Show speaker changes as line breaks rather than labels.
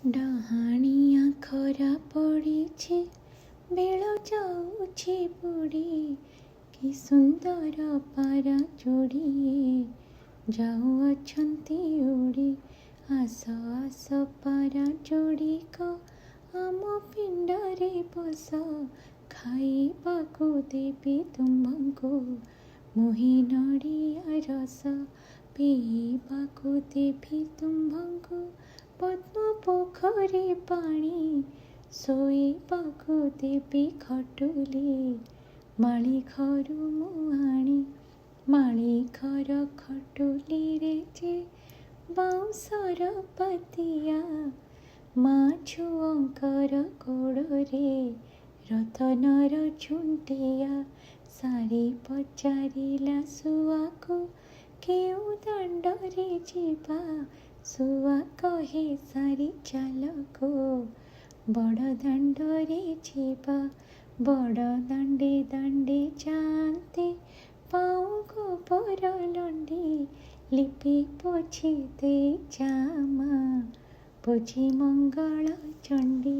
ଡାହାଣିଆ ଖରା ପଡ଼ିଛି, ବେଳ ଯାଉଛି ବୁଡ଼ି, କି ସୁନ୍ଦର ପାରା ଯୋଡ଼ିଏ ଯାଉଅଛନ୍ତି ଉଡ଼ି। ଆସ ଆସ ପାରା ଯୋଡ଼ିକ ଆମ ପିଣ୍ଡରେ ବସ, ଖାଇବାକୁ ଦେବି ତୁମକୁ ମୋହି ନଡ଼ିଆ ରସ। ପିଇବାକୁ ଦେବି ତୁମ୍ଭଙ୍କୁ ପଦ୍ମ ପୋଖରୀ ପାଣି, ଶୋଇବାକୁ ଦେବି ଖଟୁଲି ମାଳି ଘରୁ ମୁଁ ଆଣି। ମାଳି ଘର ଖଟୁଲିରେ ଯେ ବାଉଁଶର ପାତିଆ, ମା ଝୁଅଙ୍କର ଗୋଡ଼ରେ ରତନର ଝୁଣ୍ଟିଆ। ସାରି ପଚାରିଲା ଶୁଆକୁ କେଉଁ ଦାଣ୍ଡରେ ଯିବା, ଶୁଆ କହେ ସାରି ଚାଲକୁ ବଡ଼ ଦାଣ୍ଡରେ ଯିବା। ବଡ଼ ଦାଣ୍ଡେ ଦାଣ୍ଡେ ଯାଆନ୍ତେ ପାଉ ଗୋବର ଲଣ୍ଡି, ଲିପି ପୋଛି ଦେଇ ଯା ମା, ପୂଜି ମଙ୍ଗଳ ଚଣ୍ଡୀ।